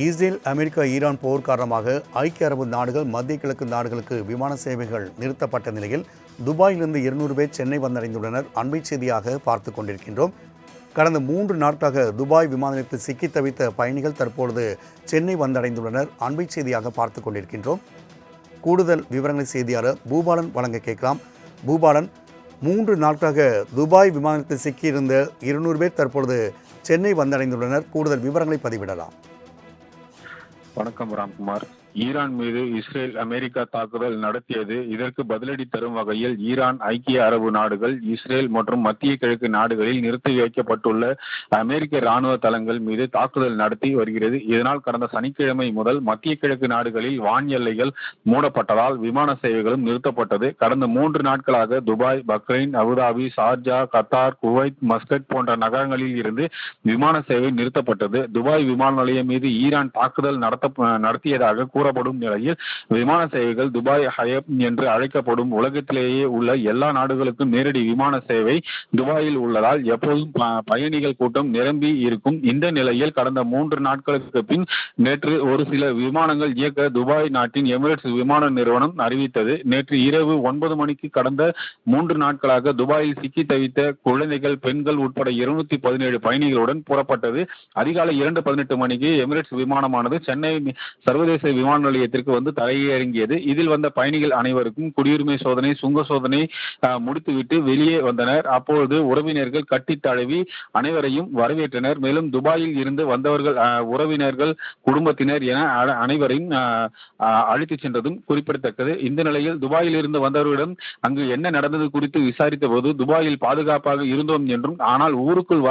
Israel, America, Iran போர் காரணமாக ஐக்கிய அரபு நாடுகள், மத்திய கிழக்கு நாடுகளுக்கு விமான சேவைகள் நிறுத்தப்பட்ட நிலையில் துபாயிலிருந்து 200 பேர் சென்னை வந்தடைந்துள்ளனர். அண்மை செய்தியாக பார்த்து கொண்டிருக்கின்றோம். கடந்த 3 நாட்களாக துபாய் விமான நிலையத்தில் சிக்கி தவித்த பயணிகள் தற்பொழுது சென்னை வந்தடைந்துள்ளனர். அண்மை செய்தியாக பார்த்து கொண்டிருக்கின்றோம். கூடுதல் விவரங்களை செய்தியாளர் பூபாலன் வழங்க கேட்கலாம். பூபாலன், 3 நாட்களாக துபாய் விமான நிலையத்தில் சிக்கியிருந்த 200 பேர் தற்பொழுது சென்னை வந்தடைந்துள்ளனர். கூடுதல் விவரங்களை பதிவிடலாம். வணக்கம் ராம்குமார். ஈரான் மீது இஸ்ரேல், அமெரிக்கா தாக்குதல் நடத்தியது. இதற்கு பதிலடி தரும் வகையில் ஈரான், ஐக்கிய அரபு நாடுகள், இஸ்ரேல் மற்றும் மத்திய கிழக்கு நாடுகளில் நிறுத்தி வைக்கப்பட்டுள்ள அமெரிக்க ராணுவ தளங்கள் மீது தாக்குதல் நடத்தி வருகிறது. இதனால் கடந்த சனிக்கிழமை முதல் மத்திய கிழக்கு நாடுகளில் வான் எல்லைகள் மூடப்பட்டதால் விமான சேவைகளும் நிறுத்தப்பட்டது. கடந்த 3 நாட்களாக Dubai, Bahrain, Abu Dhabi, Sharjah, Qatar, Kuwait, Muscat போன்ற நகரங்களில் இருந்து விமான சேவை நிறுத்தப்பட்டது. துபாய் விமான நிலையம் மீது ஈரான் தாக்குதல் நடத்தியதாக கூறப்படும் நிலையில் விமான சேவைகள் துபாய் ஹயப் என்று அழைக்கப்படும் உலகத்திலேயே உள்ள எல்லா நாடுகளுக்கும் நேரடி விமான சேவை துபாயில் உள்ளதால் எப்போதும் பயணிகள் கூட்டம் நிரம்பி இருக்கும். இந்த நிலையில் கடந்த 3 நாட்களுக்கு பின் நேற்று ஒரு சில விமானங்கள் இயக்க துபாய் நாட்டின் எமிரேட்ஸ் விமான நிறுவனம் அறிவித்தது. நேற்று இரவு 9 மணிக்கு கடந்த 3 நாட்களாக துபாயில் சிக்கி தவித்த குழந்தைகள், பெண்கள் உட்பட 217 பயணிகளுடன் புறப்பட்டது. அதிகாலை 2:18 மணிக்கு எமிரேட்ஸ் விமானமானது சென்னை சர்வதேச விமான நிலையத்திற்கு வந்து தரையிறங்கியது. இதில் வந்த பயணிகள் அனைவருக்கும் குடியுரிமை சோதனை, சுங்க சோதனை முடித்துவிட்டு வெளியே வந்தனர். அப்பொழுது உறவினர்கள் கட்டி தழுவி அனைவரையும் வரவேற்றனர். மேலும் துபாயில் இருந்து வந்தவர்கள், உறவினர்கள், குடும்பத்தினர் என அனைவரையும் அழைத்து சென்றதும் குறிப்பிடத்தக்கது. இந்த நிலையில் துபாயில் இருந்து வந்தவர்களிடம் அங்கு என்ன நடந்தது குறித்து விசாரித்த போது, துபாயில் பாதுகாப்பாக இருந்தோம் என்றும், ஆனால் ஊருக்குள்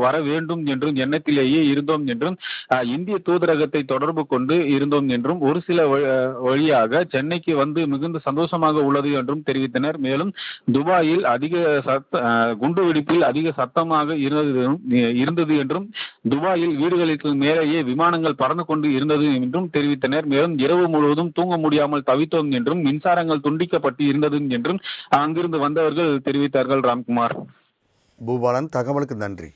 வர வேண்டும் என்றும் எண்ணத்திலேயே இருந்தோம் என்றும், இந்திய தூதரகத்தை தொடர்பு கொண்டு இருந்தோம் என்றும், ஒரு சில வழியாக சென்னைக்கு வந்து மிகுந்த சந்தோஷமாக உள்ளது என்றும் தெரிவித்தனர். மேலும் துபாயில் குண்டுவெடிப்பில் அதிக சத்தமாக இருந்தது என்றும், துபாயில் வீடுகளுக்கு மேலேயே விமானங்கள் பறந்து கொண்டு இருந்தது என்றும் தெரிவித்தனர். மேலும் இரவு முழுவதும் தூங்க முடியாமல் தவித்தோம் என்றும், மின்சாரங்கள் துண்டிக்கப்பட்டு இருந்தது என்றும் அங்கிருந்து வந்தவர்கள் தெரிவித்தார்கள். ராம்குமார். பூபாலன், தகவலுக்கு நன்றி.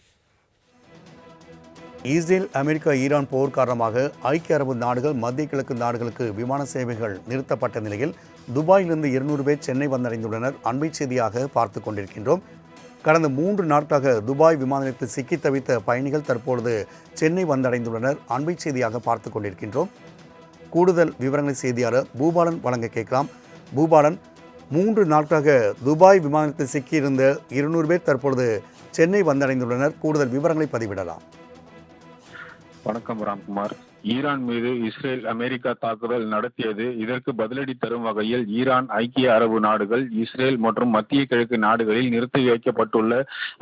இஸ்ரேல், அமெரிக்கா, ஈரான் போர் காரணமாக ஐக்கிய அரபு நாடுகள், மத்திய கிழக்கு நாடுகளுக்கு விமான சேவைகள் நிறுத்தப்பட்ட நிலையில் துபாயிலிருந்து 200 பேர் சென்னை வந்தடைந்துள்ளனர். அண்மை செய்தியாக பார்த்து கொண்டிருக்கின்றோம். கடந்த 3 நாட்களாக துபாய் விமான நிலையத்தில் சிக்கி தவித்த பயணிகள் தற்பொழுது சென்னை வந்தடைந்துள்ளனர். அண்மை செய்தியாக பார்த்து கொண்டிருக்கின்றோம். கூடுதல் விவரங்களை செய்தியாளர் பூபாலன் வழங்க கேட்கலாம். பூபாலன், 3 நாட்களாக துபாய் விமான நிலையத்தில் சிக்கியிருந்த 200 பேர் தற்பொழுது சென்னை வந்தடைந்துள்ளனர். கூடுதல் விவரங்களை பதிவிடலாம். வணக்கம் ராம்குமார். ஈரான் மீது இஸ்ரேல், அமெரிக்கா தாக்குதல் நடத்தியது. இதற்கு பதிலடி தரும் வகையில் ஈரான், ஐக்கிய அரபு நாடுகள், இஸ்ரேல் மற்றும் மத்திய கிழக்கு நாடுகளில் நிறுத்தி வைக்கப்பட்டுள்ள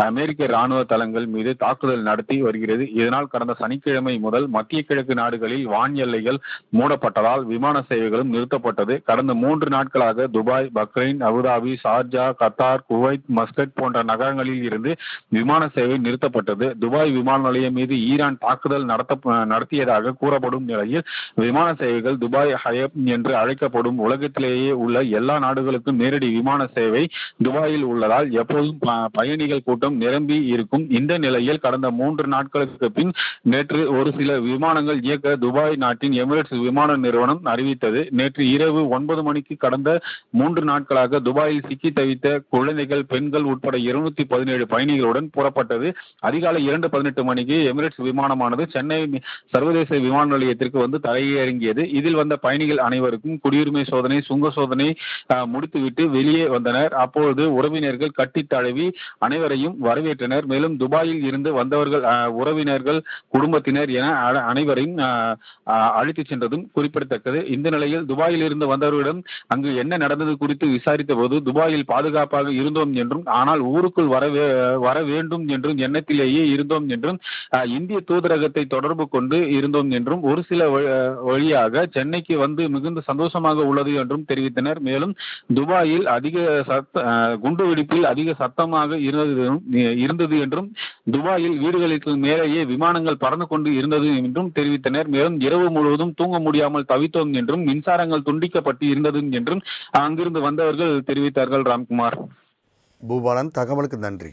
அமெரிக்க ராணுவ தளங்கள் மீது தாக்குதல் நடத்தி வருகிறது. இதனால் கடந்த சனிக்கிழமை முதல் மத்திய கிழக்கு நாடுகளில் வான் எல்லைகள் மூடப்பட்டதால் விமான சேவைகளும் நிறுத்தப்பட்டது. கடந்த 3 நாட்களாக Dubai, Bahrain, Abu Dhabi, Sharjah, Qatar, Kuwait, Muscat போன்ற நகரங்களில் இருந்து விமான சேவை நிறுத்தப்பட்டது. துபாய் விமான நிலையம் மீது ஈரான் தாக்குதல் நடத்தியதாக கூறப்படும் நிலையில் விமான சேவைகள் துபாய் ஹயப் என்று அழைக்கப்படும் உலகத்திலேயே உள்ள எல்லா நாடுகளுக்கும் நேரடி விமான சேவை துபாயில் உள்ளதால் எப்போதும் பயணிகள் கூட்டம் நிரம்பி இருக்கும். இந்த நிலையில் கடந்த 3 நாட்களுக்கு பின் நேற்று ஒரு சில விமானங்கள் இயக்க துபாய் நாட்டின் எமிரேட்ஸ் விமான நிறுவனம் அறிவித்தது. நேற்று இரவு 9 மணிக்கு கடந்த 3 நாட்களாக துபாயில் சிக்கி தவித்த குழந்தைகள், பெண்கள் உட்பட 217 பயணிகளுடன் புறப்பட்டது. அதிகாலை 2:18 மணிக்கு எமிரேட்ஸ் விமானமானது சென்னை சர்வதேச விமான நிலையத்திற்கு வந்து தரையிறங்கியது. இதில் வந்த பயணிகள் அனைவருக்கும் குடியுரிமை சோதனை, சுங்க சோதனை முடித்துவிட்டு வெளியே வந்தனர். அப்பொழுது உறவினர்கள் கட்டி தழுவி அனைவரையும் வரவேற்றனர். மேலும் துபாயில் இருந்து வந்தவர்கள், உறவினர்கள், குடும்பத்தினர் என அனைவரையும் அழைத்து சென்றதும் குறிப்பிடத்தக்கது. இந்த நிலையில் துபாயில் இருந்து வந்தவர்களிடம் அங்கு என்ன நடந்தது குறித்து விசாரித்த போது, துபாயில் பாதுகாப்பாக இருந்தோம் என்றும், ஆனால் ஊருக்குள் வர வேண்டும் என்றும் எண்ணத்திலேயே இருந்தோம் என்றும், இந்திய தூதரகத்தை தொடர்பு கொண்டு இருந்தோம் என்றும், ஒரு சில வழியாக சென்னைக்கு வந்து மிகுந்த சந்தோஷமாக உள்ளது என்றும் தெரிவித்தனர். மேலும் துபாயில் குண்டுவெடிப்பில் அதிக சத்தமாக இருந்தது என்றும், துபாயில் வீடுகளுக்கு மேலேயே விமானங்கள் பறந்து கொண்டு இருந்தது என்றும் தெரிவித்தனர். மேலும் இரவு முழுவதும் தூங்க முடியாமல் தவித்தோம் என்றும், மின்சாரங்கள் துண்டிக்கப்பட்டு இருந்தது என்றும் அங்கிருந்து வந்தவர்கள் தெரிவித்தார்கள். ராம்குமார். பூபாலன், தகவலுக்கு நன்றி.